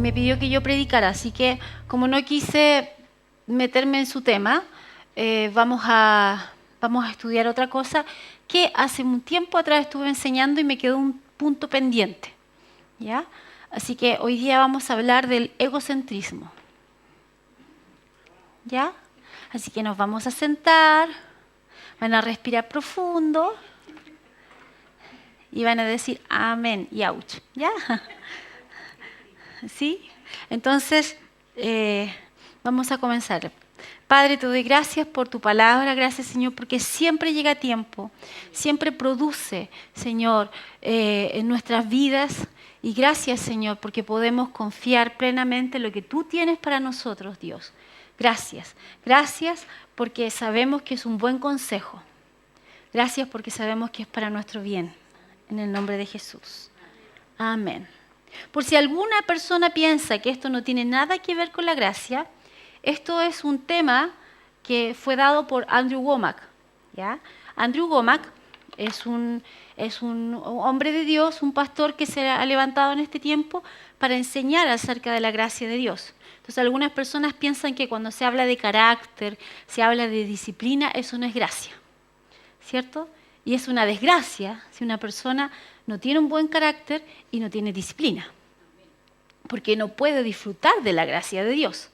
me pidió que yo predicara. Así que, como no quise meterme en su tema, vamos a estudiar otra cosa que hace un tiempo atrás estuve enseñando y me quedó un punto pendiente, ¿ya? Así que hoy día vamos a hablar del egocentrismo, ¿ya? Así que nos vamos a sentar, van a respirar profundo y van a decir amén y ouch, ¿ya? ¿Sí? Entonces, vamos a comenzar. Padre, te doy gracias por tu palabra, gracias Señor, porque siempre llega a tiempo, siempre produce, Señor, en nuestras vidas. Y gracias Señor, porque podemos confiar plenamente en lo que tú tienes para nosotros, Dios. Gracias, gracias porque sabemos que es un buen consejo. Gracias porque sabemos que es para nuestro bien. En el nombre de Jesús. Amén. Por si alguna persona piensa que esto no tiene nada que ver con la gracia, esto es un tema que fue dado por Andrew Wommack, ¿ya? Andrew Wommack es un hombre de Dios, un pastor que se ha levantado en este tiempo para enseñar acerca de la gracia de Dios. Entonces algunas personas piensan que cuando se habla de carácter, se habla de disciplina, eso no es gracia, ¿cierto? Y es una desgracia si una persona no tiene un buen carácter y no tiene disciplina, porque no puede disfrutar de la gracia de Dios,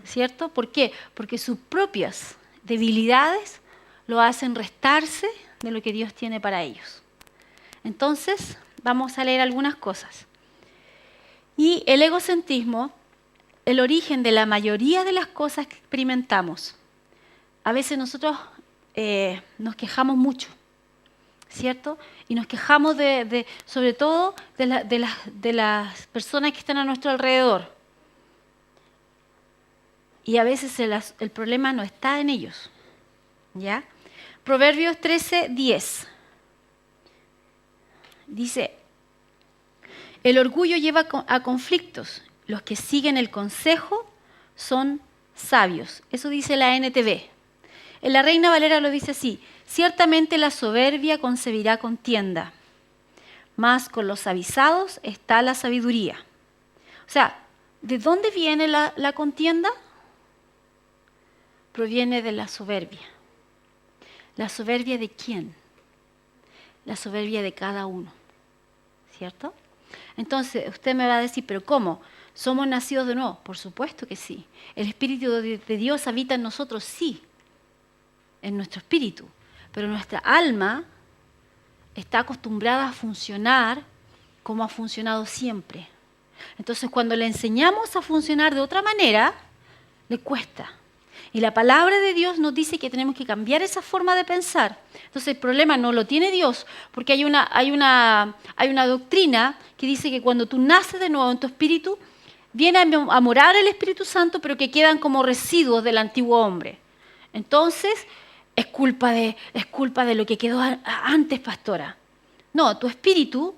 ¿cierto? ¿Por qué? Porque sus propias debilidades lo hacen restarse de lo que Dios tiene para ellos. Entonces, vamos a leer algunas cosas. Y el egocentrismo, el origen de la mayoría de las cosas que experimentamos. A veces nosotros nos quejamos mucho, ¿cierto? Y nos quejamos sobre todo de las personas que están a nuestro alrededor. Y a veces el problema no está en ellos, ¿ya? Proverbios 13:10 dice, el orgullo lleva a conflictos, los que siguen el consejo son sabios. Eso dice la NTV. En la Reina Valera lo dice así, ciertamente la soberbia concebirá contienda, mas con los avisados está la sabiduría. O sea, ¿de dónde viene la contienda? Proviene de la soberbia. ¿La soberbia de quién? La soberbia de cada uno, ¿cierto? Entonces, usted me va a decir, ¿pero cómo? ¿Somos nacidos de nuevo? Por supuesto que sí. ¿El Espíritu de Dios habita en nosotros? Sí, en nuestro espíritu. Pero nuestra alma está acostumbrada a funcionar como ha funcionado siempre. Entonces, cuando le enseñamos a funcionar de otra manera, le cuesta. Y la palabra de Dios nos dice que tenemos que cambiar esa forma de pensar. Entonces el problema no lo tiene Dios, porque hay una doctrina que dice que cuando tú naces de nuevo en tu espíritu, viene a morar el Espíritu Santo, pero que quedan como residuos del antiguo hombre. Entonces es culpa de lo que quedó antes, pastora. No, tu espíritu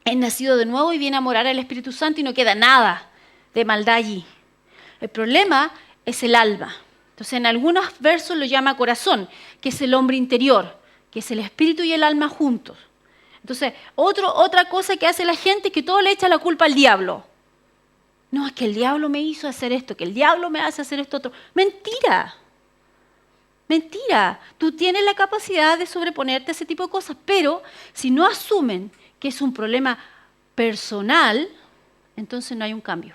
es nacido de nuevo y viene a morar el Espíritu Santo y no queda nada de maldad allí. El problema es el alma. Entonces, en algunos versos lo llama corazón, que es el hombre interior, que es el espíritu y el alma juntos. Entonces, otra cosa que hace la gente es que todo le echa la culpa al diablo. No, es que el diablo me hizo hacer esto, que el diablo me hace hacer esto otro. Mentira. Mentira. Tú tienes la capacidad de sobreponerte a ese tipo de cosas, pero si no asumen que es un problema personal, entonces no hay un cambio.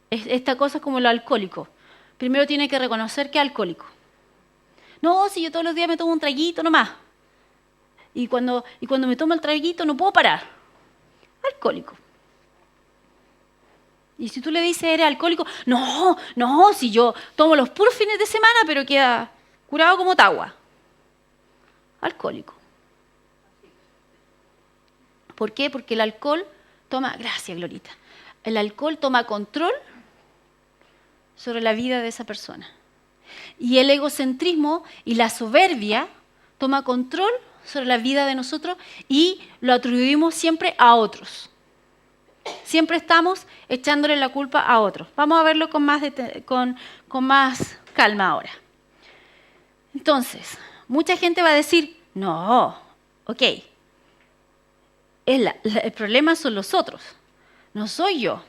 Esta cosa es como el alcohólico. Primero tiene que reconocer que es alcohólico. No, si yo todos los días me tomo un traguito nomás. Y cuando me tomo el traguito no puedo parar. Alcohólico. Y si tú le dices, eres alcohólico, no, si yo tomo los puros fines de semana, pero queda curado como tagua. Alcohólico. ¿Por qué? Porque el alcohol toma, gracias Glorita, el alcohol toma control sobre la vida de esa persona. Y el egocentrismo y la soberbia toma control sobre la vida de nosotros y lo atribuimos siempre a otros. Siempre estamos echándole la culpa a otros. Vamos a verlo con más calma ahora. Entonces, mucha gente va a decir, no, ok, el problema son los otros. no soy yo.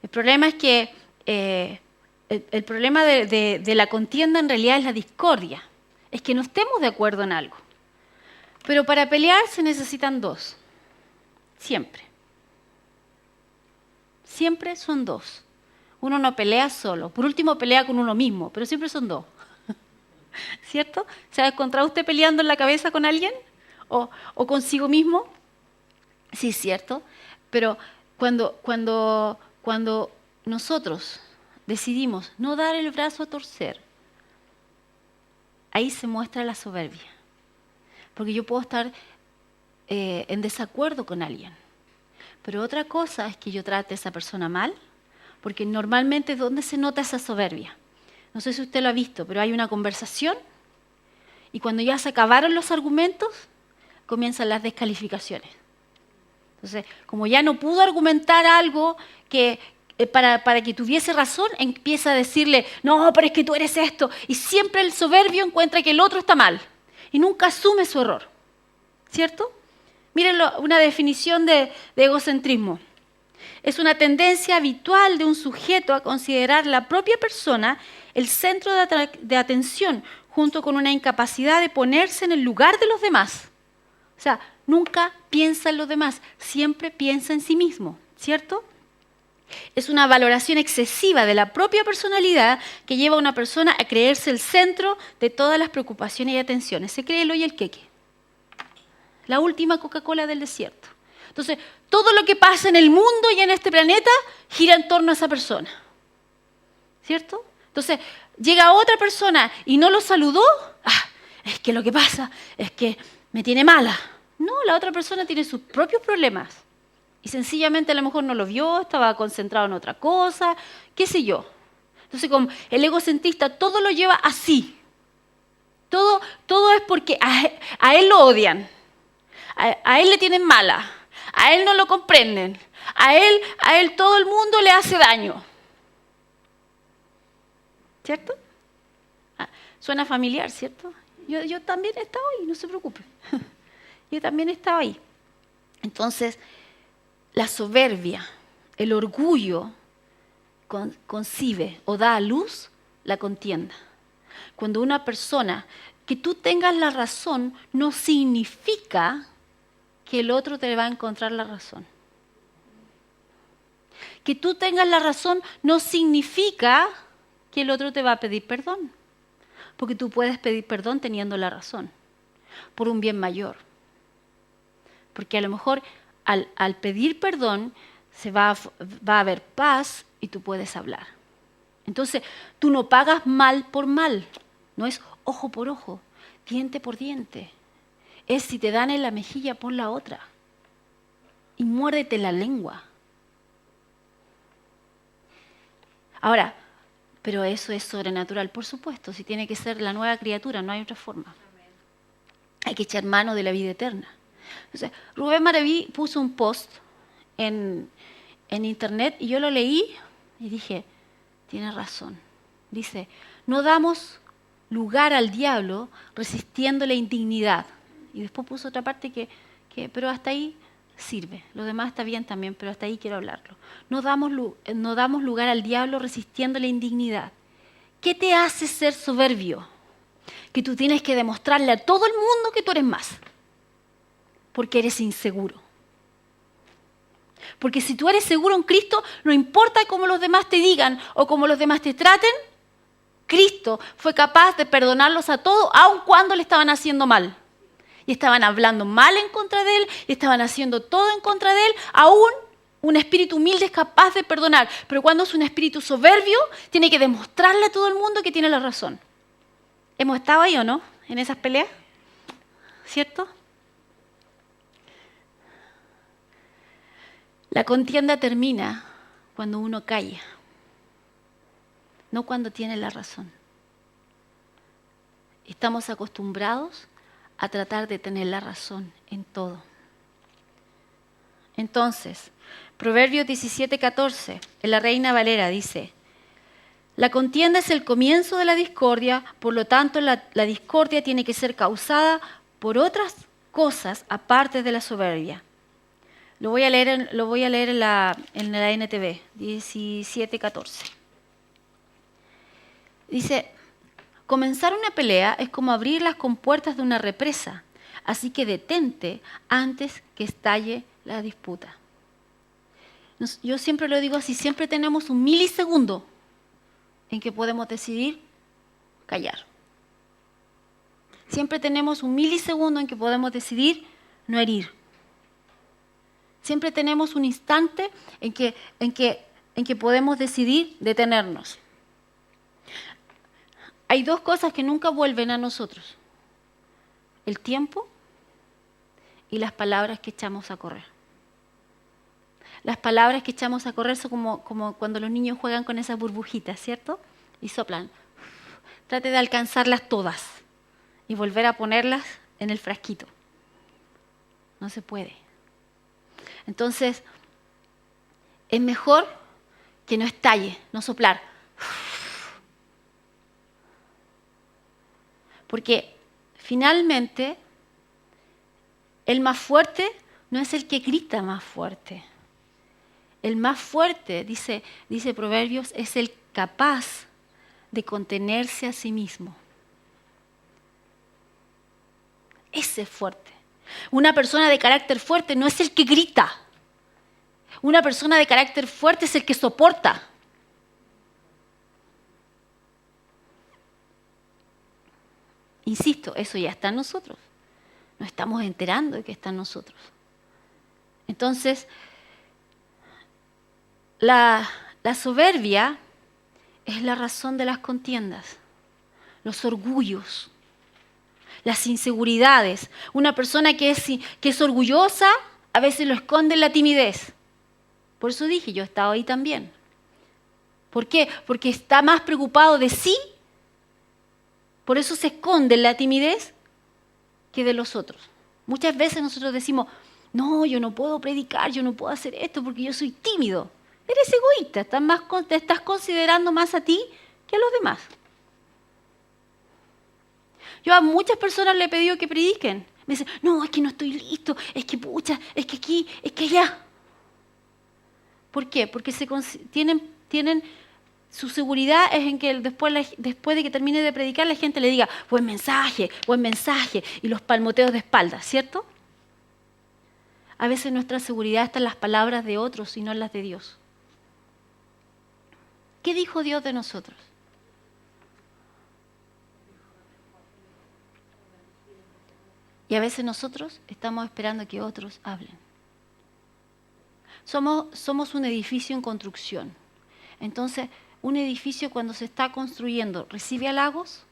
El problema es que el problema de la contienda en realidad es la discordia. Es que no estemos de acuerdo en algo. Pero para pelear se necesitan dos. Siempre. Siempre son dos. Uno no pelea solo. Por último pelea con uno mismo, pero siempre son dos. ¿Cierto? ¿Se ha encontrado usted peleando en la cabeza con alguien? ¿O consigo mismo? Sí, es cierto. Pero cuando nosotros decidimos no dar el brazo a torcer, ahí se muestra la soberbia. Porque yo puedo estar en desacuerdo con alguien. Pero otra cosa es que yo trate a esa persona mal, porque normalmente ¿dónde se nota esa soberbia? No sé si usted lo ha visto, pero hay una conversación y cuando ya se acabaron los argumentos, comienzan las descalificaciones. Entonces, como ya no pudo argumentar algo que para que tuviese razón, empieza a decirle, no, pero es que tú eres esto. Y siempre el soberbio encuentra que el otro está mal y nunca asume su error. ¿Cierto? Miren una definición de egocentrismo. Es una tendencia habitual de un sujeto a considerar la propia persona el centro de atención, junto con una incapacidad de ponerse en el lugar de los demás. O sea, nunca piensa en los demás, siempre piensa en sí mismo, ¿cierto? Es una valoración excesiva de la propia personalidad que lleva a una persona a creerse el centro de todas las preocupaciones y atenciones. Se cree el hoy el queque. La última Coca-Cola del desierto. Entonces, todo lo que pasa en el mundo y en este planeta gira en torno a esa persona. ¿Cierto? Entonces, llega otra persona y no lo saludó. Es que lo que pasa es que me tiene mala. No, la otra persona tiene sus propios problemas. Y sencillamente a lo mejor no lo vio, estaba concentrado en otra cosa, qué sé yo. Entonces, como el egocentrista todo lo lleva así. Todo es porque a él lo odian. A él le tienen mala. A él no lo comprenden. A él todo el mundo le hace daño. ¿Cierto? Suena familiar, ¿cierto? Yo también he estado ahí, no se preocupe. Yo también he estado ahí. Entonces, la soberbia, el orgullo, concibe o da a luz la contienda. Cuando una persona, que tú tengas la razón, no significa que el otro te va a encontrar la razón. Que tú tengas la razón no significa que el otro te va a pedir perdón. Porque tú puedes pedir perdón teniendo la razón, por un bien mayor. Porque a lo mejor al pedir perdón va a haber paz y tú puedes hablar. Entonces, tú no pagas mal por mal. No es ojo por ojo, diente por diente. Es si te dan en la mejilla, pon la otra. Y muérdete la lengua. Ahora, pero eso es sobrenatural, por supuesto. Si tiene que ser la nueva criatura, no hay otra forma. Hay que echar mano de la vida eterna. Entonces, Rubén Maraví puso un post en internet y yo lo leí y dije, tiene razón. Dice, no damos lugar al diablo resistiendo la indignidad. Y después puso otra parte pero hasta ahí sirve. Lo demás está bien también, pero hasta ahí quiero hablarlo. No damos lugar al diablo resistiendo la indignidad. ¿Qué te hace ser soberbio? Que tú tienes que demostrarle a todo el mundo que tú eres más. Porque eres inseguro. Porque si tú eres seguro en Cristo, no importa cómo los demás te digan o cómo los demás te traten, Cristo fue capaz de perdonarlos a todos, aun cuando le estaban haciendo mal. Y estaban hablando mal en contra de él, y estaban haciendo todo en contra de él, aún un espíritu humilde es capaz de perdonar. Pero cuando es un espíritu soberbio, tiene que demostrarle a todo el mundo que tiene la razón. ¿Hemos estado ahí o no? En esas peleas. ¿Cierto? La contienda termina cuando uno calla, no cuando tiene la razón. Estamos acostumbrados a tratar de tener la razón en todo. Entonces, Proverbios 17:14, en la Reina Valera dice, la contienda es el comienzo de la discordia, por lo tanto la discordia tiene que ser causada por otras cosas aparte de la soberbia. Lo voy a leer en la NTV, 17:14. Dice, comenzar una pelea es como abrir las compuertas de una represa, así que detente antes que estalle la disputa. Yo siempre lo digo así, siempre tenemos un milisegundo en que podemos decidir callar. Siempre tenemos un milisegundo en que podemos decidir no herir. Siempre tenemos un instante en que podemos decidir detenernos. Hay dos cosas que nunca vuelven a nosotros: el tiempo y las palabras que echamos a correr. Las palabras que echamos a correr son como cuando los niños juegan con esas burbujitas, ¿cierto? Y soplan. Trate de alcanzarlas todas y volver a ponerlas en el frasquito. No se puede. Entonces, es mejor que no estalle, no soplar. Porque finalmente, el más fuerte no es el que grita más fuerte. El más fuerte, dice Proverbios, es el capaz de contenerse a sí mismo. Ese es fuerte. Una persona de carácter fuerte no es el que grita. Una persona de carácter fuerte es el que soporta. Insisto, eso ya está en nosotros. Nos estamos enterando de que está en nosotros. Entonces, la soberbia es la razón de las contiendas, los orgullos, las inseguridades. Una persona que es orgullosa a veces lo esconde en la timidez. Por eso dije, yo he estado ahí también. ¿Por qué? Porque está más preocupado de sí, por eso se esconde en la timidez, que de los otros. Muchas veces nosotros decimos, no, yo no puedo predicar, yo no puedo hacer esto porque yo soy tímido. Eres egoísta, te estás considerando más a ti que a los demás. Yo a muchas personas le he pedido que prediquen. Me dicen, no, es que no estoy listo, es que pucha, es que aquí, es que allá. ¿Por qué? Porque tienen su seguridad es en que después de que termine de predicar la gente le diga, buen mensaje, y los palmoteos de espalda, ¿cierto? A veces nuestra seguridad está en las palabras de otros y no en las de Dios. ¿Qué dijo Dios de nosotros? Y a veces nosotros estamos esperando que otros hablen. Somos un edificio en construcción. Entonces, un edificio cuando se está construyendo, ¿recibe halagos?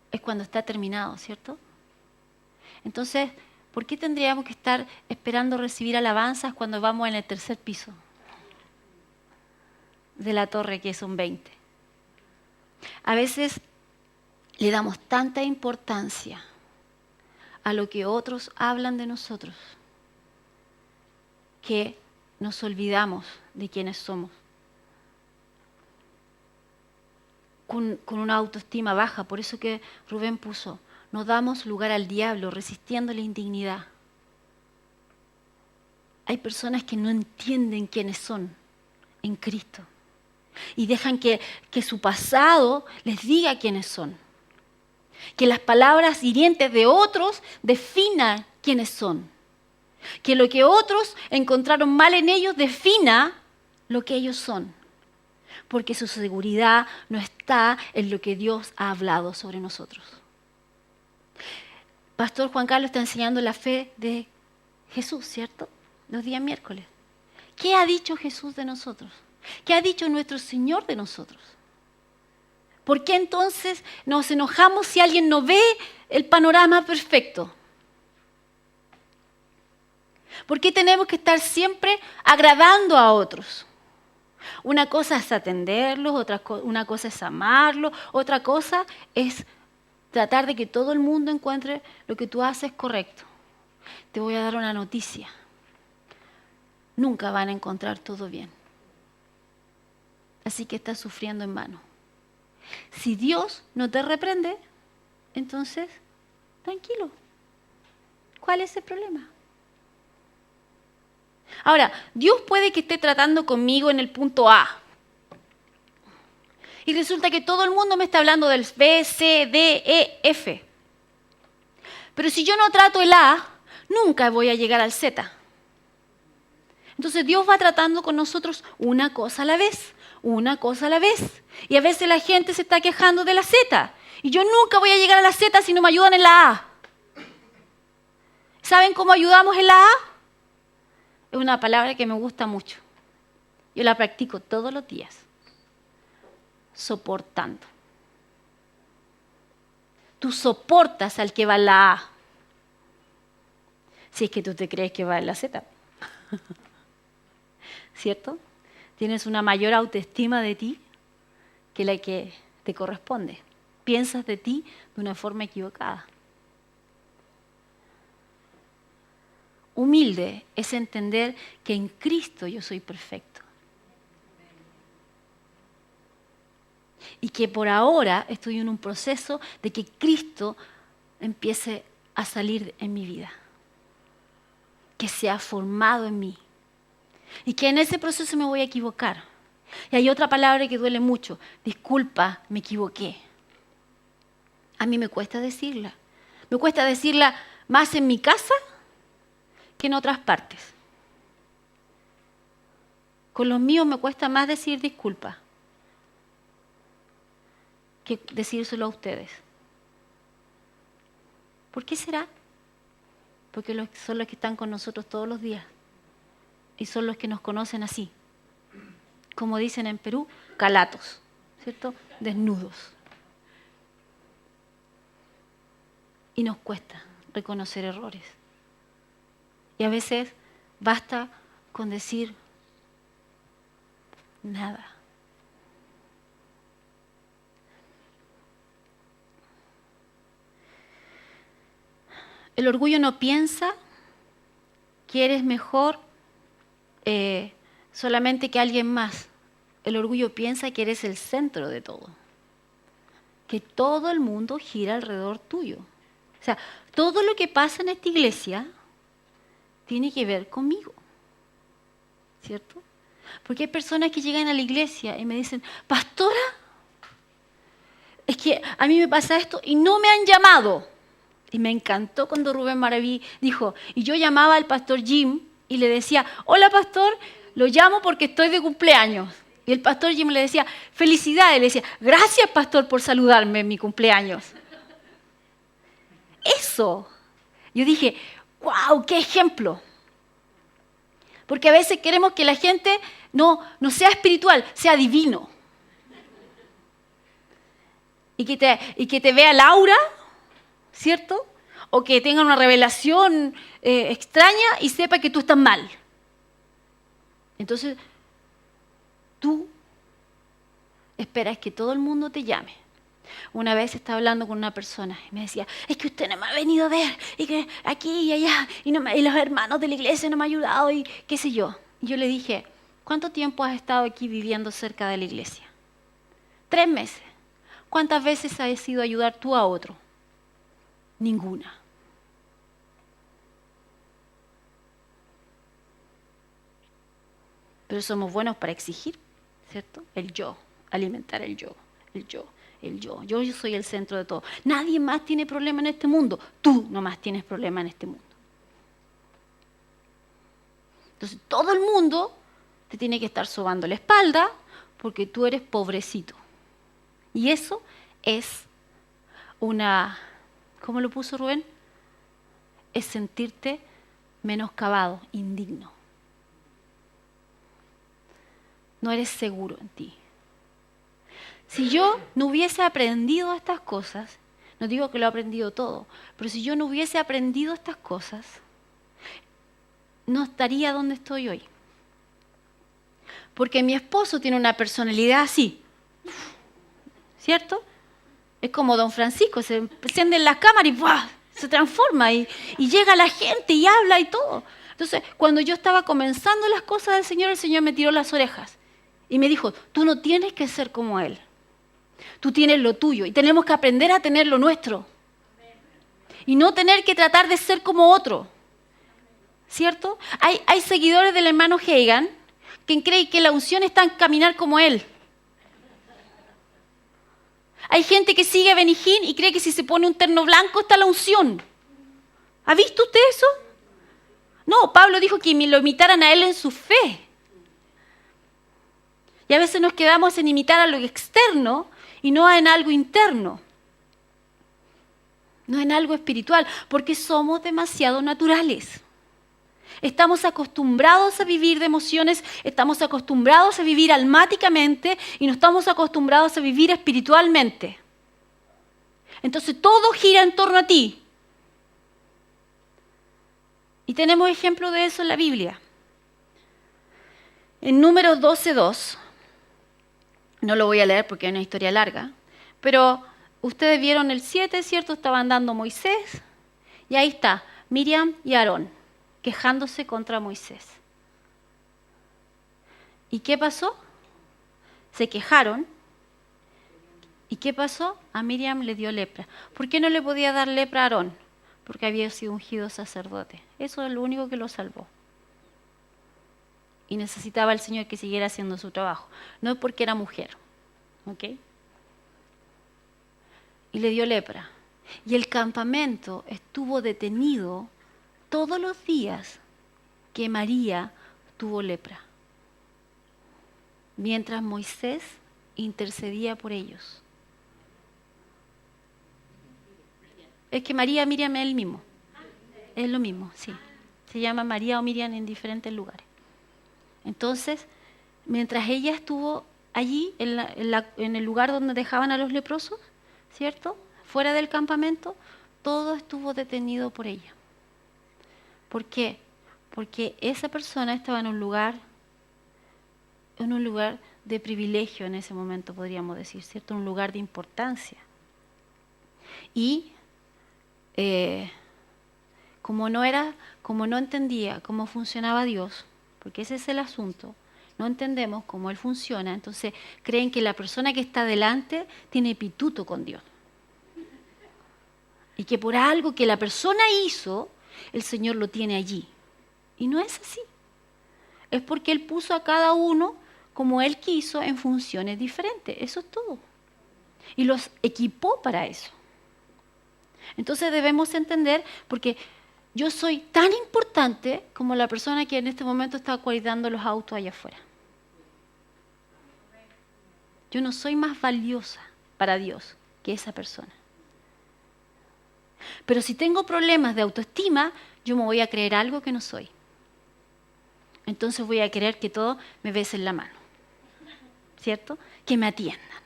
Es cuando está terminado, ¿cierto? Entonces, ¿por qué tendríamos que estar esperando recibir alabanzas cuando vamos en el tercer piso de la torre, que son 20? A veces le damos tanta importancia a lo que otros hablan de nosotros que nos olvidamos de quiénes somos. Con una autoestima baja, por eso que Rubén puso, no damos lugar al diablo resistiendo la indignidad. Hay personas que no entienden quiénes son en Cristo y dejan que su pasado les diga quiénes son. Que las palabras hirientes de otros definan quiénes son. Que lo que otros encontraron mal en ellos defina lo que ellos son. Porque su seguridad no está en lo que Dios ha hablado sobre nosotros. Pastor Juan Carlos está enseñando la fe de Jesús, ¿cierto? Los días miércoles. ¿Qué ha dicho Jesús de nosotros? ¿Qué ha dicho nuestro Señor de nosotros? ¿Por qué entonces nos enojamos si alguien no ve el panorama perfecto? ¿Por qué tenemos que estar siempre agradando a otros? Una cosa es atenderlos, una cosa es amarlos, otra cosa es tratar de que todo el mundo encuentre lo que tú haces correcto. Te voy a dar una noticia. Nunca van a encontrar todo bien. Así que estás sufriendo en vano. Si Dios no te reprende, entonces, tranquilo. ¿Cuál es el problema? Ahora, Dios puede que esté tratando conmigo en el punto A. Y resulta que todo el mundo me está hablando del B, C, D, E, F. Pero si yo no trato el A, nunca voy a llegar al Z. Entonces Dios va tratando con nosotros una cosa a la vez, una cosa a la vez. Y a veces la gente se está quejando de la Z. Y yo nunca voy a llegar a la Z si no me ayudan en la A. ¿Saben cómo ayudamos en la A? Es una palabra que me gusta mucho. Yo la practico todos los días. Soportando. Tú soportas al que va en la A. Si es que tú te crees que va en la Z. ¿Cierto? Tienes una mayor autoestima de ti que la que te corresponde. Piensas de ti de una forma equivocada. Humilde es entender que en Cristo yo soy perfecto. Y que por ahora estoy en un proceso de que Cristo empiece a salir en mi vida. Que sea formado en mí. Y que en ese proceso me voy a equivocar. Y hay otra palabra que duele mucho. Disculpa, me equivoqué. A mí me cuesta decirla. Me cuesta decirla más en mi casa que en otras partes. Con los míos me cuesta más decir disculpa que decírselo a ustedes. ¿Por qué será? Porque son los que están con nosotros todos los días. Y son los que nos conocen así. Como dicen en Perú, calatos, ¿cierto? Desnudos. Y nos cuesta reconocer errores. Y a veces basta con decir nada. El orgullo no piensa que eres mejor solamente que alguien más. El orgullo piensa que eres el centro de todo. Que todo el mundo gira alrededor tuyo. O sea, todo lo que pasa en esta iglesia tiene que ver conmigo. ¿Cierto? Porque hay personas que llegan a la iglesia y me dicen, pastora, es que a mí me pasa esto y no me han llamado. Y me encantó cuando Rubén Maraví dijo, y yo llamaba al pastor Jim y le decía, hola pastor, lo llamo porque estoy de cumpleaños. Y el pastor Jim le decía, felicidades, le decía, gracias pastor por saludarme en mi cumpleaños. Eso. Yo dije, wow, qué ejemplo. Porque a veces queremos que la gente no sea espiritual, sea divino. Y que te vea Laura, ¿cierto? O que tenga una revelación extraña y sepa que tú estás mal. Entonces, tú esperas que todo el mundo te llame. Una vez estaba hablando con una persona y me decía, es que usted no me ha venido a ver, y que aquí y allá, y los hermanos de la iglesia no me han ayudado, y qué sé yo. Y yo le dije, ¿cuánto tiempo has estado aquí viviendo cerca de la iglesia? 3 meses. ¿Cuántas veces has ido a ayudar tú a otro? Ninguna. Pero somos buenos para exigir, ¿cierto? El yo, alimentar el yo, el yo. Yo soy el centro de todo. Nadie más tiene problema en este mundo. Tú nomás tienes problema en este mundo. Entonces todo el mundo te tiene que estar sobando la espalda porque tú eres pobrecito. Y eso es una, ¿cómo lo puso Rubén? Es sentirte menoscabado, indigno. No eres seguro en ti. Si yo no hubiese aprendido estas cosas, no digo que lo he aprendido todo, pero si yo no hubiese aprendido estas cosas, no estaría donde estoy hoy. Porque mi esposo tiene una personalidad así, ¿cierto? Es como don Francisco, se encienden las cámaras y ¡buah! Se transforma y llega la gente y habla y todo. Entonces, cuando yo estaba comenzando las cosas del Señor, el Señor me tiró las orejas y me dijo, tú no tienes que ser como Él. Tú tienes lo tuyo y tenemos que aprender a tener lo nuestro. Y no tener que tratar de ser como otro. ¿cierto? Hay seguidores del hermano Hagin que creen que la unción está en caminar como él. Hay gente que sigue a Benny Hinn y cree que si se pone un terno blanco está la unción. ¿Ha visto usted eso? No, Pablo dijo que lo imitaran a él en su fe. Y a veces nos quedamos en imitar a lo externo y no en algo interno. No en algo espiritual, porque somos demasiado naturales. Estamos acostumbrados a vivir de emociones, estamos acostumbrados a vivir almáticamente y no estamos acostumbrados a vivir espiritualmente. Entonces todo gira en torno a ti. Y tenemos ejemplo de eso en la Biblia. En Números 12:2, no lo voy a leer porque es una historia larga, pero ustedes vieron el 7, ¿cierto? Estaban dando Moisés y ahí está Miriam y Aarón quejándose contra Moisés. ¿Y qué pasó? Se quejaron. ¿Y qué pasó? A Miriam le dio lepra. ¿Por qué no le podía dar lepra a Aarón? Porque había sido ungido sacerdote. Eso es lo único que lo salvó. Y necesitaba el Señor que siguiera haciendo su trabajo. No es porque era mujer. ¿Ok? Y le dio lepra. Y el campamento estuvo detenido todos los días que María tuvo lepra. Mientras Moisés intercedía por ellos. Es que María, Miriam es el mismo. Es lo mismo, sí. Se llama María o Miriam en diferentes lugares. Entonces, mientras ella estuvo allí, en el lugar donde dejaban a los leprosos, ¿cierto? Fuera del campamento, todo estuvo detenido por ella. ¿Por qué? Porque esa persona estaba en un lugar de privilegio en ese momento, podríamos decir, ¿cierto? Un lugar de importancia. Y como no entendía cómo funcionaba Dios, porque ese es el asunto, no entendemos cómo Él funciona, entonces creen que la persona que está delante tiene pituto con Dios. Y que por algo que la persona hizo, el Señor lo tiene allí. Y no es así. Es porque Él puso a cada uno como Él quiso en funciones diferentes. Eso es todo. Y los equipó para eso. Entonces debemos entender, porque yo soy tan importante como la persona que en este momento está cuidando los autos allá afuera. Yo no soy más valiosa para Dios que esa persona. Pero si tengo problemas de autoestima, yo me voy a creer algo que no soy. Entonces voy a querer que todos me besen la mano. ¿Cierto? Que me atiendan.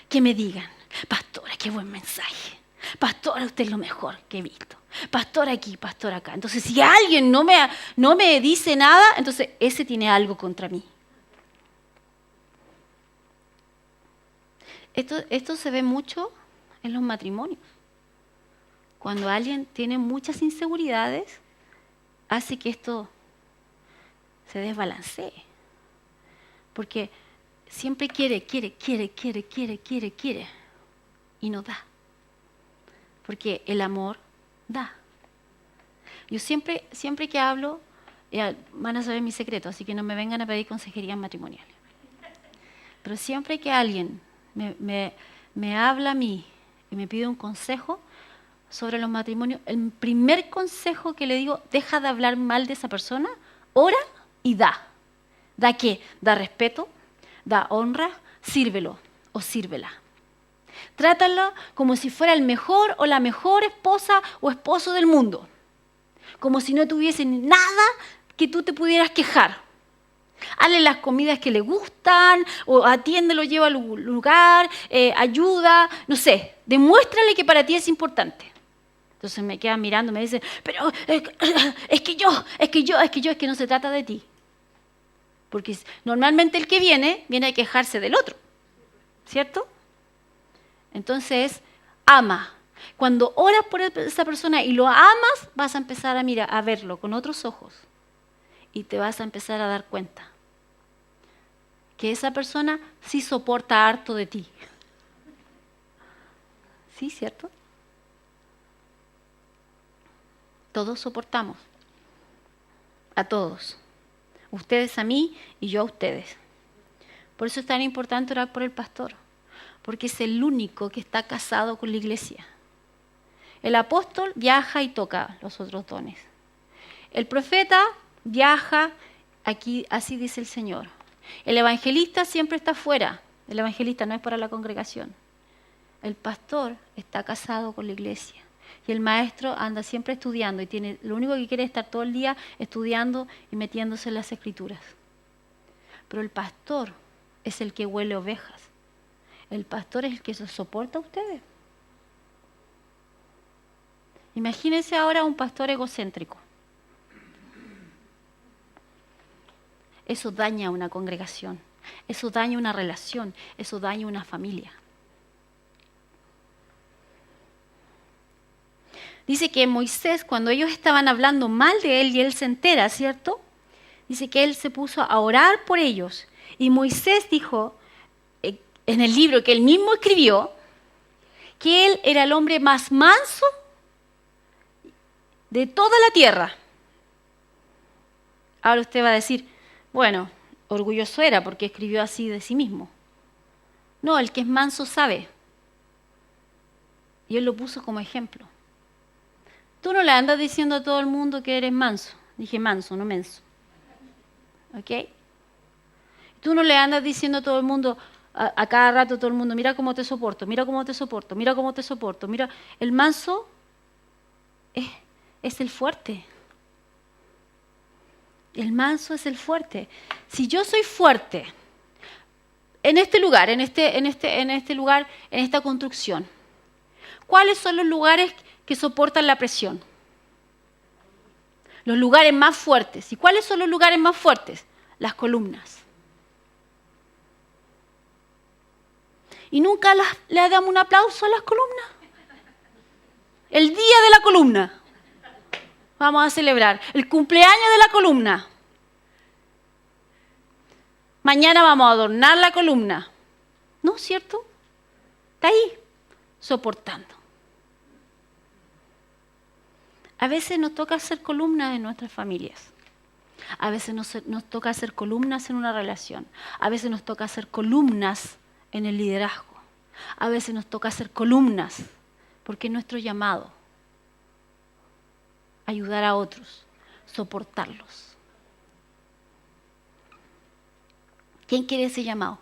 Que me digan, pastora, qué buen mensaje. Pastora, usted es lo mejor que he visto. Pastora aquí, pastora acá. Entonces, si alguien no me dice nada, entonces ese tiene algo contra mí. Esto se ve mucho en los matrimonios. Cuando alguien tiene muchas inseguridades, hace que esto se desbalancee. Porque siempre quiere. Y no da. Porque el amor da. Yo siempre que hablo, van a saber mi secreto, así que no me vengan a pedir consejerías matrimoniales. Pero siempre que alguien me habla a mí y me pide un consejo sobre los matrimonios, el primer consejo que le digo, deja de hablar mal de esa persona, ora y da. ¿Da qué? Da respeto, da honra, sírvelo o sírvela. Trátalo como si fuera el mejor o la mejor esposa o esposo del mundo. Como si no tuviese nada que tú te pudieras quejar. Hazle las comidas que le gustan, o atiéndelo, lleva al lugar, ayuda, no sé. Demuéstrale que para ti es importante. Entonces me quedan mirando, me dicen, pero es que no se trata de ti. Porque normalmente el que viene a quejarse del otro. ¿Cierto? Entonces, ama. Cuando oras por esa persona y lo amas, vas a empezar a verlo con otros ojos. Y te vas a empezar a dar cuenta que esa persona sí soporta harto de ti. ¿Sí, cierto? Todos soportamos. a todos. Ustedes a mí y yo a ustedes. Por eso es tan importante orar por el pastor, porque es el único que está casado con la iglesia. El apóstol viaja y toca los otros dones. El profeta viaja, aquí así dice el Señor. El evangelista siempre está fuera. El evangelista no es para la congregación. El pastor está casado con la iglesia. Y el maestro anda siempre estudiando y lo único que quiere es estar todo el día estudiando y metiéndose en las escrituras. Pero el pastor es el que huele ovejas. El pastor es el que soporta a ustedes. Imagínense ahora un pastor egocéntrico. Eso daña una congregación, eso daña una relación, eso daña una familia. Dice que Moisés, cuando ellos estaban hablando mal de él y él se entera, ¿cierto? Dice que él se puso a orar por ellos. Y Moisés dijo, en el libro que él mismo escribió, que él era el hombre más manso de toda la tierra. Ahora usted va a decir, bueno, orgulloso era porque escribió así de sí mismo. No, el que es manso sabe. Y él lo puso como ejemplo. Tú no le andas diciendo a todo el mundo que eres manso. Dije manso, no menso. ¿Ok? Tú no le andas diciendo a todo el mundo, a cada rato a todo el mundo, mira cómo te soporto, mira cómo te soporto, mira cómo te soporto. Mira, el manso es el fuerte. El manso es el fuerte. Si yo soy fuerte en este lugar, en esta construcción, ¿cuáles son los lugares que soportan la presión? Los lugares más fuertes. ¿Y cuáles son los lugares más fuertes? Las columnas. ¿Y nunca le damos un aplauso a las columnas? El día de la columna. Vamos a celebrar el cumpleaños de la columna. Mañana vamos a adornar la columna. ¿No es cierto? Está ahí, soportando. A veces nos toca hacer columnas en nuestras familias. A veces nos toca hacer columnas en una relación. A veces nos toca hacer columnas en el liderazgo. A veces nos toca hacer columnas porque es nuestro llamado. Ayudar a otros, soportarlos. ¿Quién quiere ese llamado?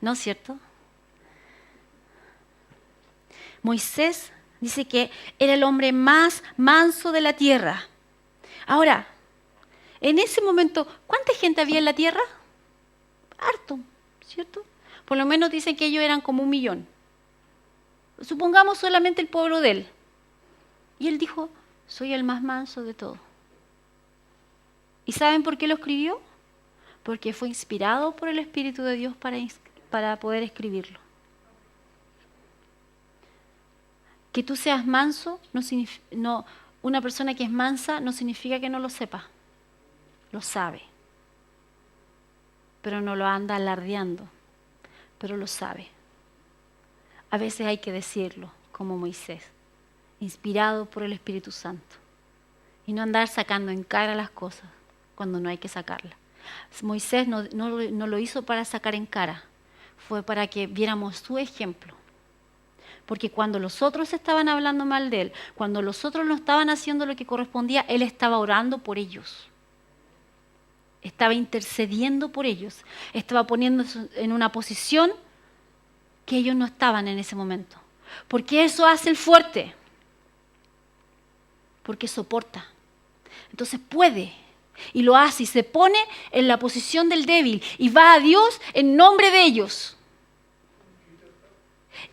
¿No es cierto? Moisés dice que era el hombre más manso de la tierra. Ahora, en ese momento, ¿cuánta gente había en la tierra? Harto, ¿cierto? Por lo menos dicen que ellos eran como 1 millón. Supongamos solamente el pueblo de él. Y él dijo, soy el más manso de todos. ¿Y saben por qué lo escribió? Porque fue inspirado por el Espíritu de Dios para poder escribirlo. Que tú seas manso, una persona que es mansa no significa que no lo sepa. Lo sabe. Pero no lo anda alardeando. Pero lo sabe. A veces hay que decirlo, como Moisés, inspirado por el Espíritu Santo. Y no andar sacando en cara las cosas cuando no hay que sacarlas. Moisés no lo hizo para sacar en cara, fue para que viéramos su ejemplo. Porque cuando los otros estaban hablando mal de él, cuando los otros no estaban haciendo lo que correspondía, él estaba orando por ellos. Estaba intercediendo por ellos. Estaba poniéndose en una posición que ellos no estaban en ese momento. Porque eso hace el fuerte. Porque soporta. Entonces puede. Y lo hace y se pone en la posición del débil. Y va a Dios en nombre de ellos.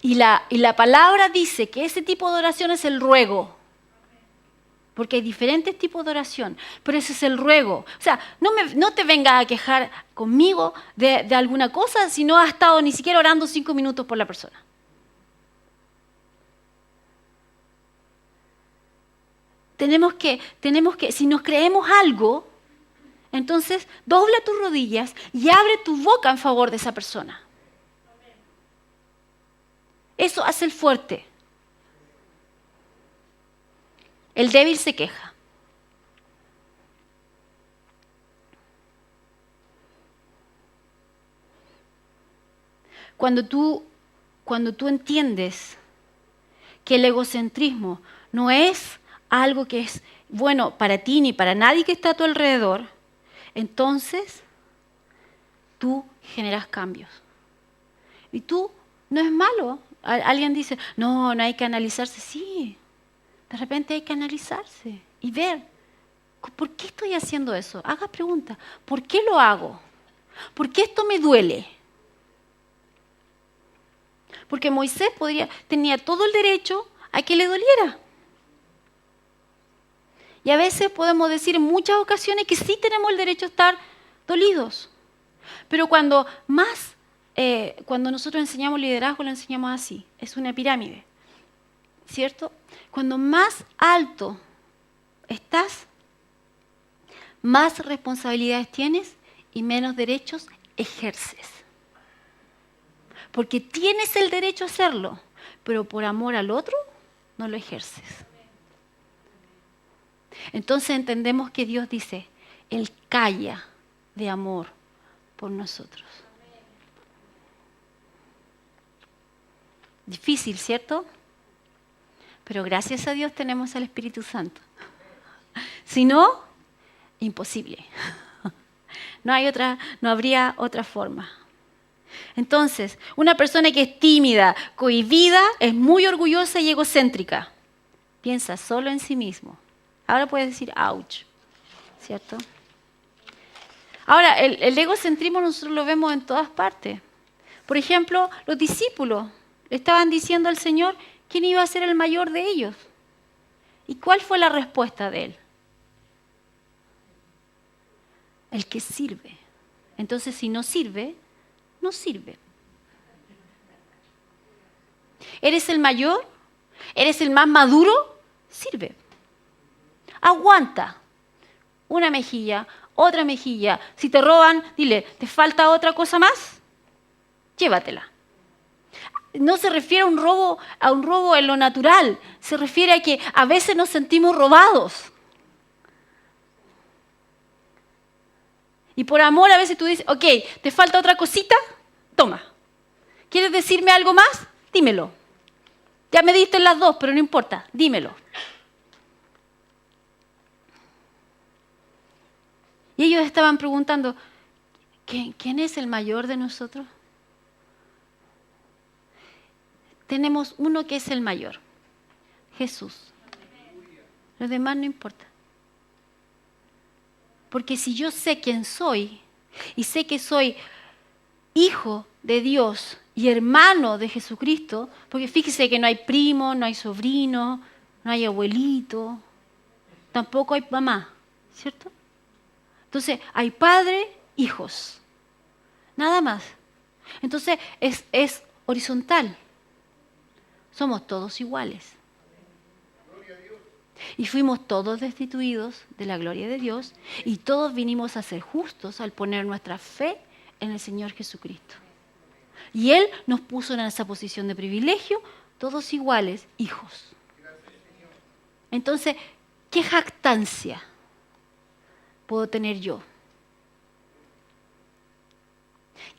Y la palabra dice que ese tipo de oración es el ruego. Porque hay diferentes tipos de oración, pero ese es el ruego. O sea, no te vengas a quejar conmigo de alguna cosa si no has estado ni siquiera orando 5 minutos por la persona. Tenemos que, si nos creemos algo, entonces dobla tus rodillas y abre tu boca en favor de esa persona. Eso hace el fuerte. El débil se queja. cuando tú entiendes que el egocentrismo no es algo que es bueno para ti ni para nadie que está a tu alrededor, entonces tú generas cambios. Y tú no es malo. Alguien dice, no hay que analizarse. Sí, de repente hay que analizarse y ver, ¿por qué estoy haciendo eso? Haga preguntas, ¿por qué lo hago? ¿Por qué esto me duele? Porque Moisés tenía todo el derecho a que le doliera. Y a veces podemos decir en muchas ocasiones que sí tenemos el derecho a estar dolidos. Pero cuando nosotros enseñamos liderazgo, lo enseñamos así. Es una pirámide, ¿cierto? Cuando más alto estás, más responsabilidades tienes y menos derechos ejerces. Porque tienes el derecho a hacerlo, pero por amor al otro no lo ejerces. Entonces entendemos que Dios dice, Él calla de amor por nosotros. Difícil, ¿cierto? Pero gracias a Dios tenemos al Espíritu Santo. Si no, imposible. No habría otra forma. Entonces, una persona que es tímida, cohibida, es muy orgullosa y egocéntrica. Piensa solo en sí mismo. Ahora puedes decir, ouch, ¿cierto? Ahora, el egocentrismo nosotros lo vemos en todas partes. Por ejemplo, los discípulos le estaban diciendo al Señor quién iba a ser el mayor de ellos. ¿Y cuál fue la respuesta de Él? El que sirve. Entonces, si no sirve, no sirve. ¿Eres el mayor? ¿Eres el más maduro? Sirve. Aguanta. Una mejilla, otra mejilla. Si te roban, dile, ¿te falta otra cosa más? Llévatela. No se refiere a un robo en lo natural. Se refiere a que a veces nos sentimos robados. Y por amor a veces tú dices, ok, ¿te falta otra cosita? Toma. ¿Quieres decirme algo más? Dímelo. Ya me diste las dos, pero no importa, dímelo. Y ellos estaban preguntando, ¿quién es el mayor de nosotros? Tenemos uno que es el mayor, Jesús. Los demás no importa. Porque si yo sé quién soy y sé que soy hijo de Dios y hermano de Jesucristo, porque fíjese que no hay primo, no hay sobrino, no hay abuelito, tampoco hay mamá, ¿cierto? Entonces hay padre, hijos, nada más. Entonces es horizontal. Somos todos iguales. Y fuimos todos destituidos de la gloria de Dios y todos vinimos a ser justos al poner nuestra fe en el Señor Jesucristo. Y Él nos puso en esa posición de privilegio, todos iguales, hijos. Entonces, ¿qué jactancia puedo tener yo?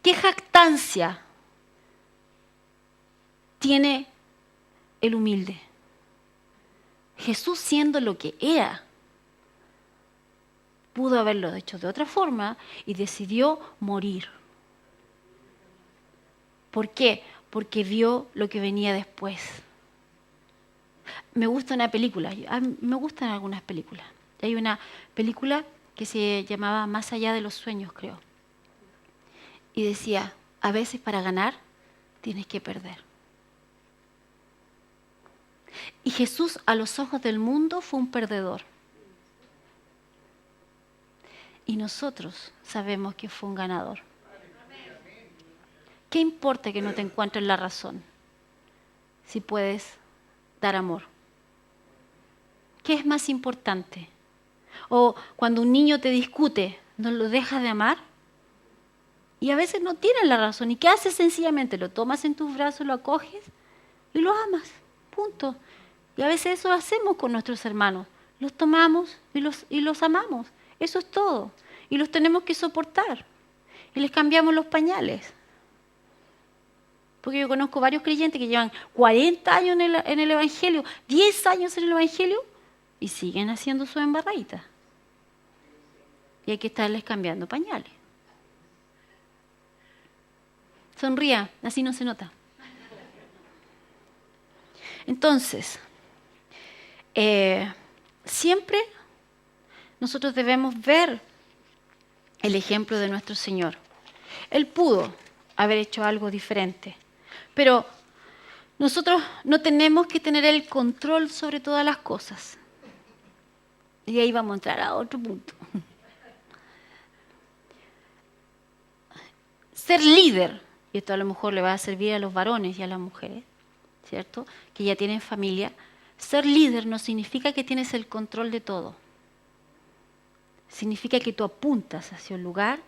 ¿Qué jactancia tiene el humilde? Jesús, siendo lo que era, pudo haberlo hecho de otra forma y decidió morir. ¿Por qué? Porque vio lo que venía después. Me gusta una película, me gustan algunas películas. Hay una película que se llamaba Más allá de los sueños, creo. Y decía, a veces para ganar tienes que perder. Y Jesús a los ojos del mundo fue un perdedor. Y nosotros sabemos que fue un ganador. ¿Qué importa que no te encuentres la razón si puedes dar amor? ¿Qué es más importante? O cuando un niño te discute, ¿no lo dejas de amar? Y a veces no tienes la razón. ¿Y qué haces sencillamente? Lo tomas en tus brazos, lo acoges y lo amas. Punto. Y a veces eso lo hacemos con nuestros hermanos. Los tomamos y los amamos. Eso es todo. Y los tenemos que soportar. Y les cambiamos los pañales. Porque yo conozco varios creyentes que llevan 40 años en el Evangelio, 10 años en el Evangelio, y siguen haciendo sus embarraditas. Y hay que estarles cambiando pañales. Sonría, así no se nota. Entonces, siempre nosotros debemos ver el ejemplo de nuestro Señor. Él pudo haber hecho algo diferente, pero nosotros no tenemos que tener el control sobre todas las cosas. Y ahí vamos a entrar a otro punto. Ser líder, y esto a lo mejor le va a servir a los varones y a las mujeres, ¿cierto? Que ya tienen familia. Ser líder no significa que tienes el control de todo. Significa que tú apuntas hacia un lugar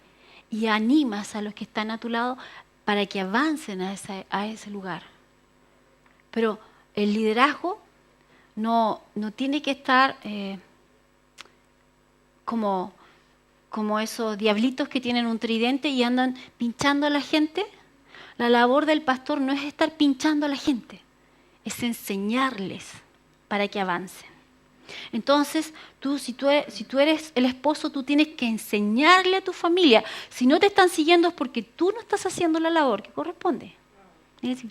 y animas a los que están a tu lado para que avancen a ese lugar. Pero el liderazgo no tiene que estar como esos diablitos que tienen un tridente y andan pinchando a la gente. La labor del pastor no es estar pinchando a la gente, es enseñarles para que avancen. Entonces, si tú eres el esposo, tú tienes que enseñarle a tu familia. Si no te están siguiendo es porque tú no estás haciendo la labor que corresponde. Es decir,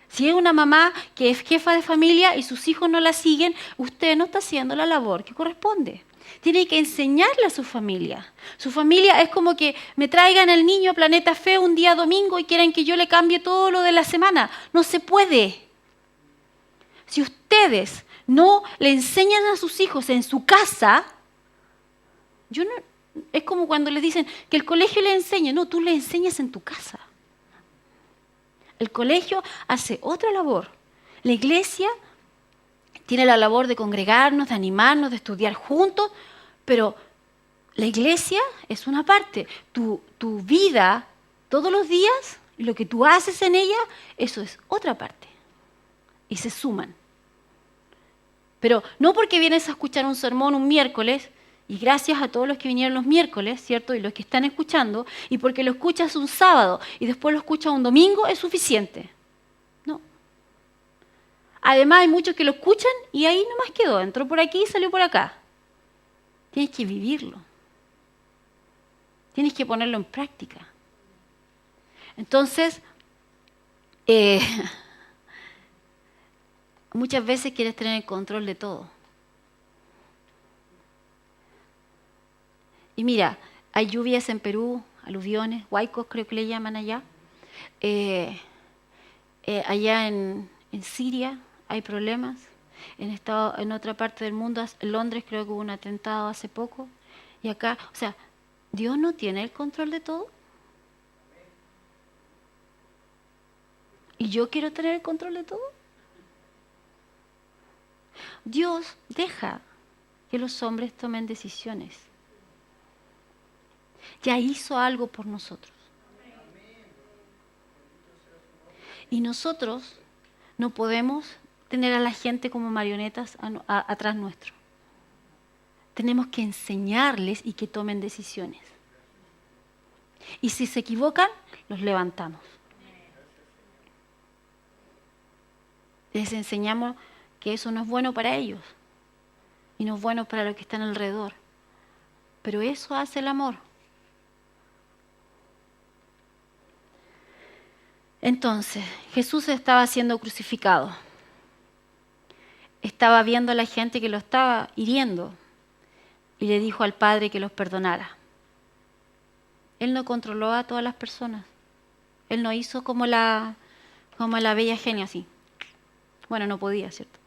si es una mamá que es jefa de familia y sus hijos no la siguen, usted no está haciendo la labor que corresponde. Tiene que enseñarle a su familia. Su familia es como que me traigan al niño a Planeta Fe un día domingo y quieren que yo le cambie todo lo de la semana. No se puede. Si ustedes no le enseñan a sus hijos en su casa, es como cuando les dicen que el colegio le enseñe. No, tú le enseñas en tu casa. El colegio hace otra labor. La iglesia tiene la labor de congregarnos, de animarnos, de estudiar juntos, pero la iglesia es una parte. Tu vida todos los días, lo que tú haces en ella, eso es otra parte. Y se suman. Pero no porque vienes a escuchar un sermón un miércoles, y gracias a todos los que vinieron los miércoles, ¿cierto? Y los que están escuchando, y porque lo escuchas un sábado y después lo escuchas un domingo, es suficiente. No. Además hay muchos que lo escuchan y ahí nomás quedó, entró por aquí y salió por acá. Tienes que vivirlo. Tienes que ponerlo en práctica. Entonces, muchas veces quieres tener el control de todo. Y mira, hay lluvias en Perú, aluviones, huaicos creo que le llaman allá. Allá en Siria hay problemas. En otra parte del mundo, en Londres creo que hubo un atentado hace poco. Y acá, o sea, ¿Dios no tiene el control de todo? ¿Y yo quiero tener el control de todo? Dios deja que los hombres tomen decisiones. Ya hizo algo por nosotros. Y nosotros no podemos tener a la gente como marionetas atrás nuestro. Tenemos que enseñarles y que tomen decisiones. Y si se equivocan, los levantamos. Les enseñamos que eso no es bueno para ellos y no es bueno para los que están alrededor. Pero eso hace el amor. Entonces, Jesús estaba siendo crucificado. Estaba viendo a la gente que lo estaba hiriendo y le dijo al Padre que los perdonara. Él no controló a todas las personas. Él no hizo como la bella genia así. Bueno, no podía, ¿cierto?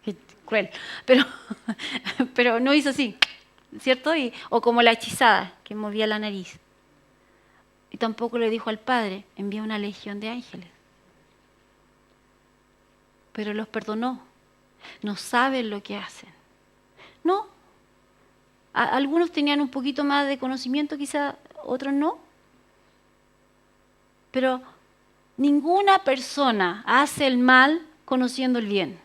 Qué cruel. Pero no hizo así, ¿cierto? O como la hechizada que movía la nariz. Y tampoco le dijo al Padre, envía una legión de ángeles. Pero los perdonó. No saben lo que hacen. No. Algunos tenían un poquito más de conocimiento, quizá otros no. Pero ninguna persona hace el mal conociendo el bien.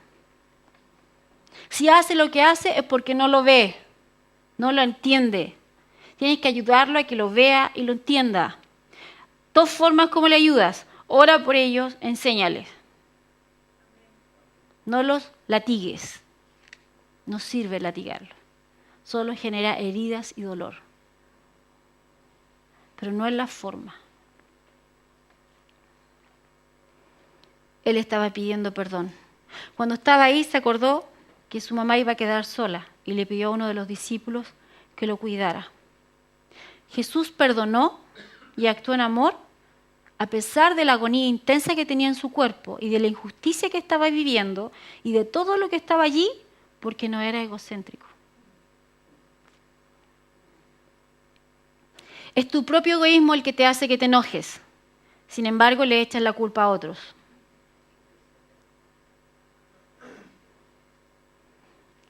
Si hace lo que hace es porque no lo ve, no lo entiende. Tienes que ayudarlo a que lo vea y lo entienda. dos formas como le ayudas. Ora por ellos, enséñales. No los latigues. No sirve latigarlos. Solo genera heridas y dolor. Pero no es la forma. Él estaba pidiendo perdón. Cuando estaba ahí se acordó que su mamá iba a quedar sola y le pidió a uno de los discípulos que lo cuidara. Jesús perdonó y actuó en amor a pesar de la agonía intensa que tenía en su cuerpo y de la injusticia que estaba viviendo y de todo lo que estaba allí, porque no era egocéntrico. Es tu propio egoísmo el que te hace que te enojes. Sin embargo, le echas la culpa a otros.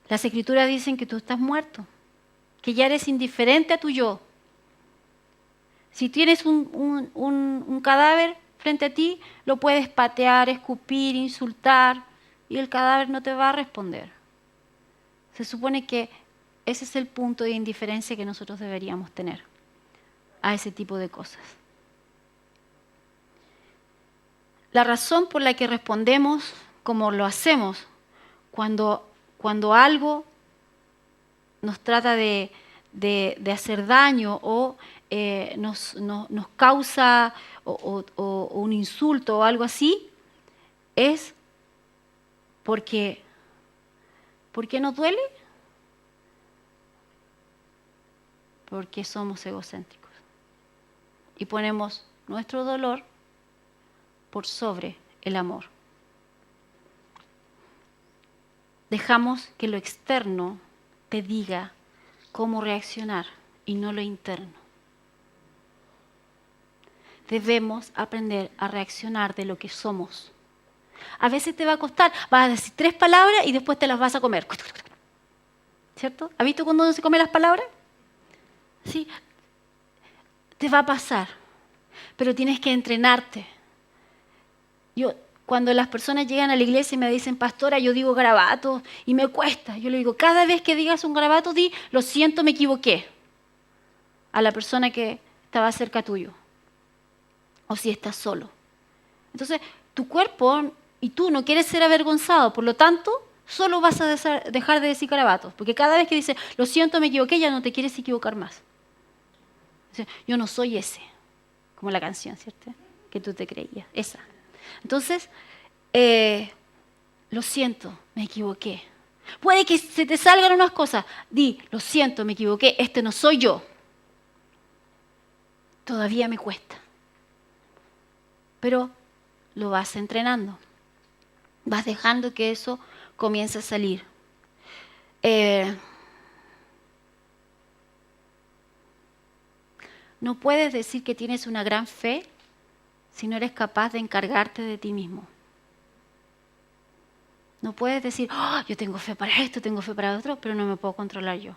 Las escrituras dicen que tú estás muerto, que ya eres indiferente a tu yo. Si tienes un cadáver frente a ti, lo puedes patear, escupir, insultar, y el cadáver no te va a responder. Se supone que ese es el punto de indiferencia que nosotros deberíamos tener a ese tipo de cosas. La razón por la que respondemos como lo hacemos cuando algo nos trata de hacer daño o nos causa o un insulto o algo así, es porque ¿por qué nos duele? Porque somos egocéntricos y ponemos nuestro dolor por sobre el amor. Dejamos que lo externo te diga cómo reaccionar y no lo interno. Debemos aprender a reaccionar de lo que somos. A veces te va a costar, vas a decir 3 palabras y después te las vas a comer. ¿Cierto? ¿Has visto cuando uno se come las palabras? Sí, te va a pasar, pero tienes que entrenarte. Cuando las personas llegan a la iglesia y me dicen, pastora, yo digo garabatos y me cuesta. Yo le digo, cada vez que digas un garabato, di, lo siento, me equivoqué. A la persona que estaba cerca tuyo. O si estás solo. Entonces, tu cuerpo y tú no quieres ser avergonzado, por lo tanto, solo vas a dejar de decir garabatos. Porque cada vez que dices, lo siento, me equivoqué, ya no te quieres equivocar más. O sea, yo no soy ese. Como la canción, ¿cierto? Que tú te creías. Esa. Entonces, lo siento, me equivoqué. Puede que se te salgan unas cosas. Di, lo siento, me equivoqué, este no soy yo. Todavía me cuesta. Pero lo vas entrenando. Vas dejando que eso comience a salir. No puedes decir que tienes una gran fe si no eres capaz de encargarte de ti mismo. No puedes decir, oh, yo tengo fe para esto, tengo fe para otro, pero no me puedo controlar yo.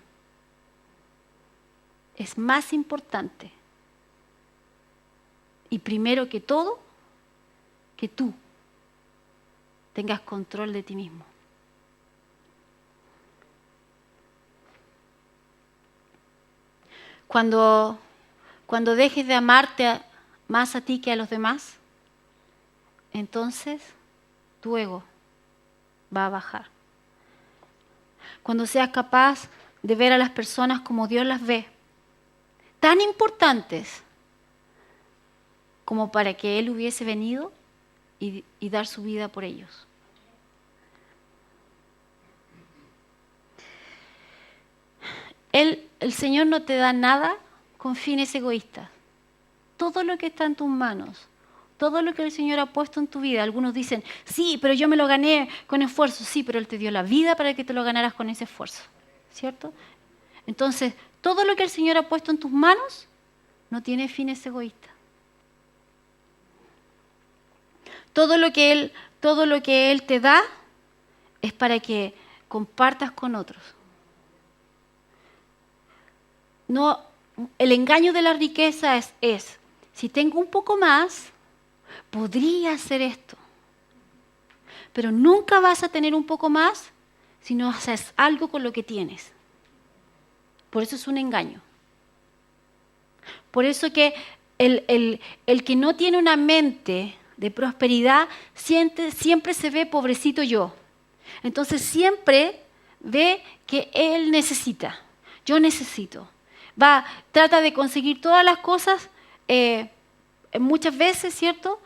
Es más importante y primero que todo, que tú tengas control de ti mismo. Cuando dejes de amarte más a ti que a los demás, entonces tu ego va a bajar. Cuando seas capaz de ver a las personas como Dios las ve, tan importantes como para que Él hubiese venido y dar su vida por ellos. El Señor no te da nada con fines egoístas. Todo lo que está en tus manos, todo lo que el Señor ha puesto en tu vida. Algunos dicen, sí, pero yo me lo gané con esfuerzo. Sí, pero Él te dio la vida para que te lo ganaras con ese esfuerzo. ¿Cierto? Entonces, todo lo que el Señor ha puesto en tus manos no tiene fines egoístas. Todo lo que Él te da es para que compartas con otros. No, el engaño de la riqueza es, si tengo un poco más, podría hacer esto. Pero nunca vas a tener un poco más si no haces algo con lo que tienes. Por eso es un engaño. Por eso que el que no tiene una mente de prosperidad siempre se ve pobrecito yo. Entonces siempre ve que él necesita. Yo necesito. Trata de conseguir todas las cosas. Muchas veces, ¿cierto?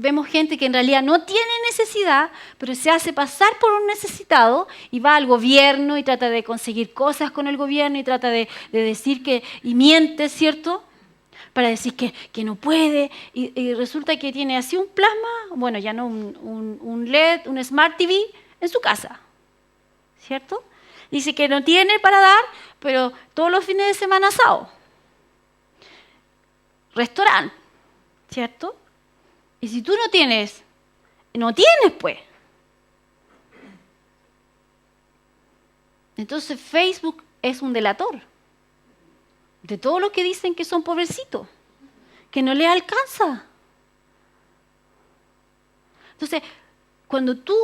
Vemos gente que en realidad no tiene necesidad, pero se hace pasar por un necesitado y va al gobierno y trata de conseguir cosas con el gobierno y trata de decir y miente, ¿cierto? Para decir que no puede y resulta que tiene así un plasma, bueno, ya no un LED, un Smart TV en su casa, ¿cierto? Dice que no tiene para dar, pero todos los fines de semana asado. Restaurante, ¿cierto? Y si tú no tienes pues. Entonces Facebook es un delator de todos los que dicen que son pobrecitos, que no les alcanza. Entonces, cuando tú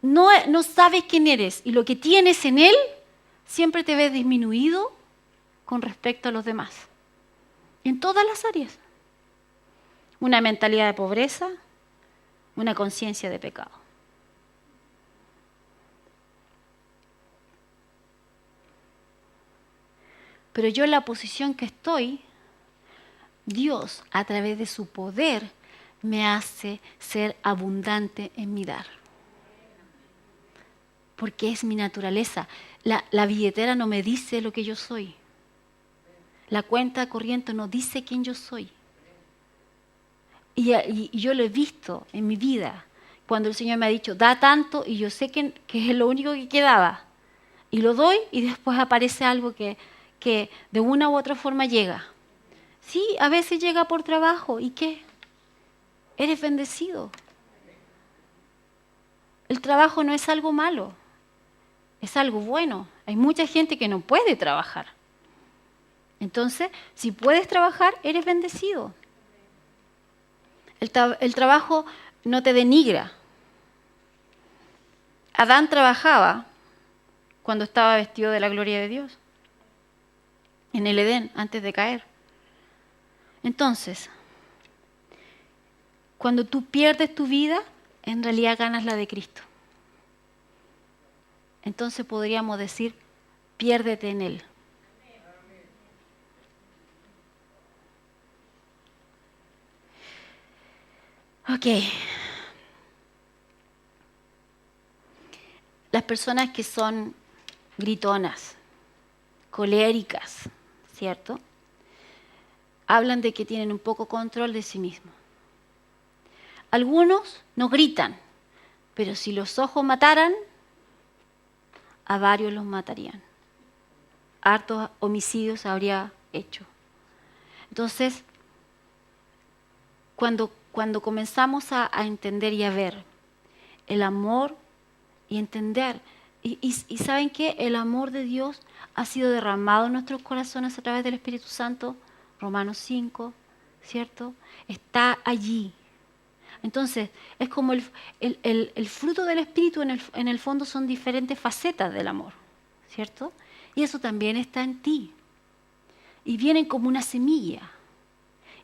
no sabes quién eres y lo que tienes en él, siempre te ves disminuido con respecto a los demás. En todas las áreas. Una mentalidad de pobreza, una conciencia de pecado. Pero yo en la posición que estoy, Dios, a través de su poder, me hace ser abundante en mi dar. Porque es mi naturaleza. La billetera no me dice lo que yo soy. La cuenta corriente no dice quién yo soy. Y yo lo he visto en mi vida, cuando el Señor me ha dicho, da tanto, y yo sé que es lo único que quedaba. Y lo doy, y después aparece algo que de una u otra forma llega. Sí, a veces llega por trabajo, ¿y qué? Eres bendecido. El trabajo no es algo malo, es algo bueno. Hay mucha gente que no puede trabajar. Entonces, si puedes trabajar, eres bendecido. El trabajo no te denigra. Adán trabajaba cuando estaba vestido de la gloria de Dios, en el Edén, antes de caer. Entonces, cuando tú pierdes tu vida, en realidad ganas la de Cristo. Entonces podríamos decir, piérdete en Él. Ok. Las personas que son gritonas, coléricas, ¿cierto? Hablan de que tienen un poco control de sí mismos. Algunos no gritan, pero si los ojos mataran, a varios los matarían. Hartos homicidios habría hecho. Entonces, cuando comenzamos a entender y a ver el amor y entender, y ¿saben qué? El amor de Dios ha sido derramado en nuestros corazones a través del Espíritu Santo, Romanos 5, ¿cierto? Está allí. Entonces, es como el fruto del Espíritu en el fondo son diferentes facetas del amor, ¿cierto? Y eso también está en ti. Y vienen como una semilla.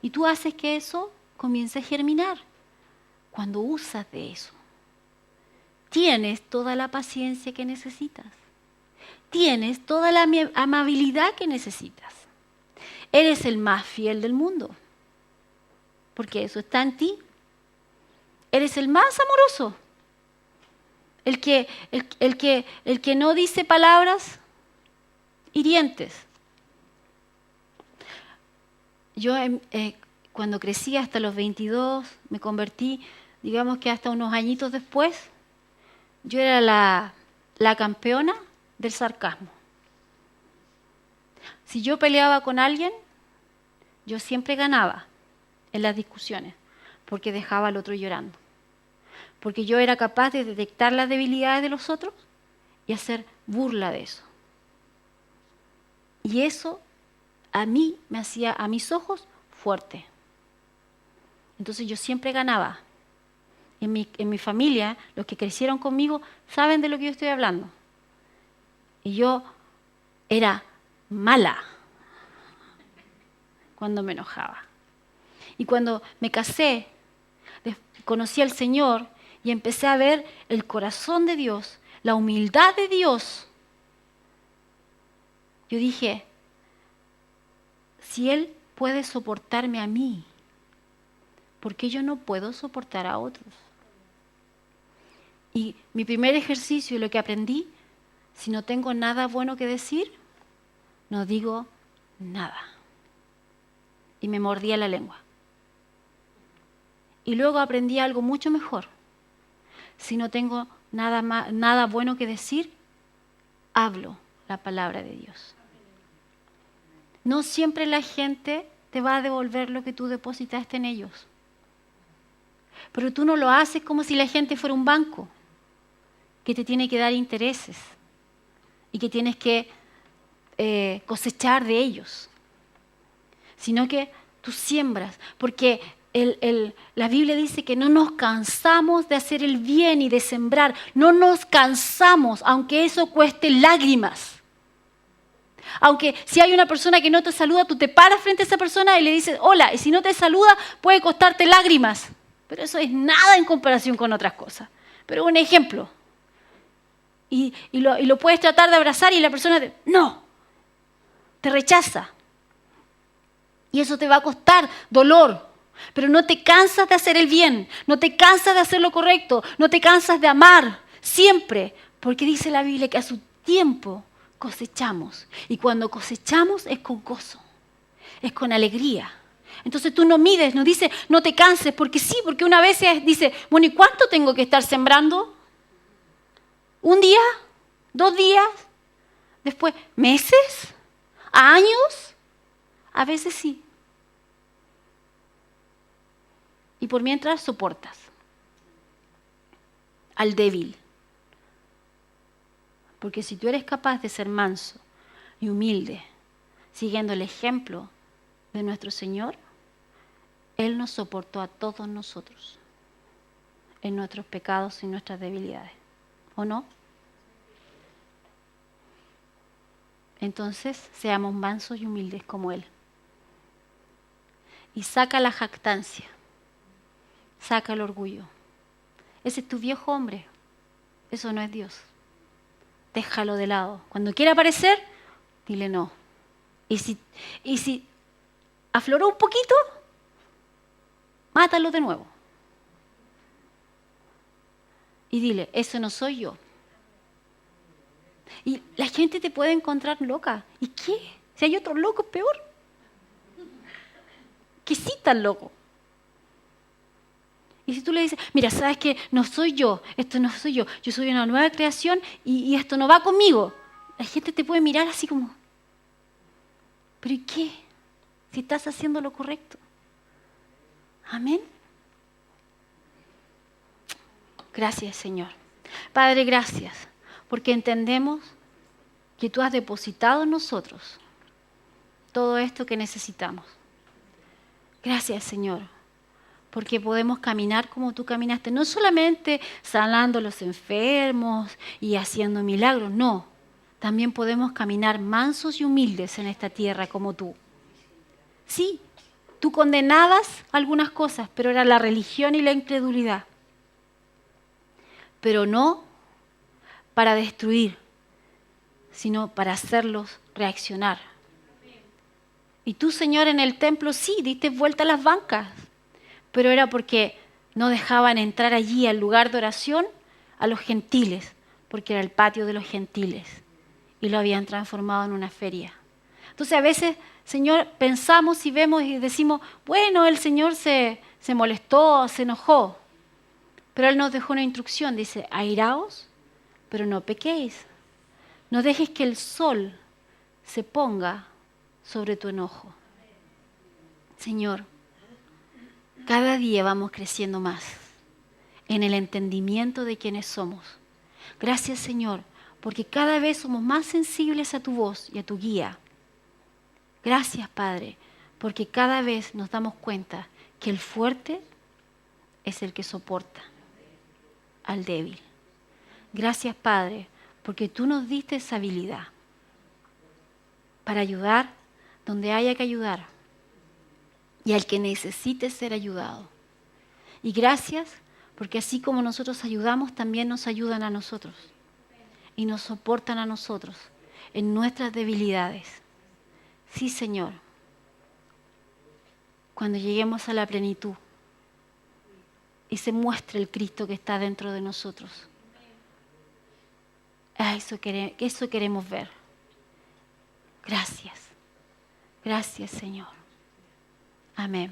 Y tú haces que eso comience a germinar cuando usas de eso. Tienes toda la paciencia que necesitas. Tienes toda la amabilidad que necesitas. Eres el más fiel del mundo. Porque eso está en ti. Eres el más amoroso. El que no dice palabras hirientes. Yo cuando crecí hasta los 22, me convertí, digamos que hasta unos añitos después, yo era la campeona del sarcasmo. Si yo peleaba con alguien, yo siempre ganaba en las discusiones, porque dejaba al otro llorando. Porque yo era capaz de detectar las debilidades de los otros y hacer burla de eso. Y eso a mí me hacía, a mis ojos, fuerte. Entonces yo siempre ganaba. En mi familia, los que crecieron conmigo, saben de lo que yo estoy hablando. Y yo era mala. cuando me enojaba. Y cuando me casé, conocí al Señor y empecé a ver el corazón de Dios, la humildad de Dios. Yo dije, si Él puede soportarme a mí, ¿por qué yo no puedo soportar a otros? Y mi primer ejercicio y lo que aprendí, si no tengo nada bueno que decir, no digo nada. Y me mordía la lengua. Y luego aprendí algo mucho mejor. Si no tengo nada bueno que decir, hablo la palabra de Dios. No siempre la gente te va a devolver lo que tú depositaste en ellos. Pero tú no lo haces como si la gente fuera un banco que te tiene que dar intereses y que tienes que cosechar de ellos, sino que tú siembras, porque la Biblia dice que no nos cansamos de hacer el bien y de sembrar, no nos cansamos, aunque eso cueste lágrimas. Aunque si hay una persona que no te saluda, tú te paras frente a esa persona y le dices hola, y si no te saluda puede costarte lágrimas, pero eso es nada en comparación con otras cosas. Pero un ejemplo, y lo puedes tratar de abrazar y la persona te rechaza. Y eso te va a costar dolor, pero no te cansas de hacer el bien, no te cansas de hacer lo correcto, no te cansas de amar siempre, porque dice la Biblia que a su tiempo cosechamos. Y cuando cosechamos es con gozo, es con alegría. Entonces tú no mides, no dices no te canses, porque sí, porque una vez dice, bueno, ¿y cuánto tengo que estar sembrando? ¿Un día? ¿2 días? Después, ¿meses? ¿Años? A veces sí. Y por mientras soportas al débil. Porque si tú eres capaz de ser manso y humilde, siguiendo el ejemplo de nuestro Señor, Él nos soportó a todos nosotros en nuestros pecados y nuestras debilidades. ¿O no? Entonces, seamos mansos y humildes como Él. Y saca la jactancia. Saca el orgullo. Ese es tu viejo hombre. Eso no es Dios. Déjalo de lado. Cuando quiera aparecer, dile no. Y si afloró un poquito, mátalo de nuevo. Y dile, eso no soy yo. Y la gente te puede encontrar loca. ¿Y qué? Si hay otro loco, peor. Que sí tan loco. Y si tú le dices, mira, sabes que no soy yo, esto no soy yo soy una nueva creación y esto no va conmigo. La gente te puede mirar así como, ¿pero y qué? Si estás haciendo lo correcto. Amén. Gracias, Señor. Padre, gracias, porque entendemos que tú has depositado en nosotros todo esto que necesitamos. Gracias, Señor, porque podemos caminar como tú caminaste, no solamente sanando a los enfermos y haciendo milagros, no. También podemos caminar mansos y humildes en esta tierra como tú. Sí, tú condenabas algunas cosas, pero era la religión y la incredulidad. Pero no para destruir, sino para hacerlos reaccionar. Y tú, Señor, en el templo sí, diste vuelta a las bancas, pero era porque no dejaban entrar allí al lugar de oración a los gentiles, porque era el patio de los gentiles y lo habían transformado en una feria. Entonces a veces, Señor, pensamos y vemos y decimos, bueno, el Señor se molestó, se enojó, pero Él nos dejó una instrucción, dice, airaos, pero no pequéis. No dejes que el sol se ponga sobre tu enojo. Señor, cada día vamos creciendo más en el entendimiento de quiénes somos. Gracias, Señor, porque cada vez somos más sensibles a tu voz y a tu guía. Gracias, Padre, porque cada vez nos damos cuenta que el fuerte es el que soporta al débil. Gracias, Padre, porque tú nos diste esa habilidad para ayudar donde haya que ayudar y al que necesite ser ayudado. Y gracias porque así como nosotros ayudamos, también nos ayudan a nosotros y nos soportan a nosotros en nuestras debilidades. Sí, Señor, cuando lleguemos a la plenitud y se muestre el Cristo que está dentro de nosotros. Eso queremos ver. Gracias. Gracias, Señor. Amén.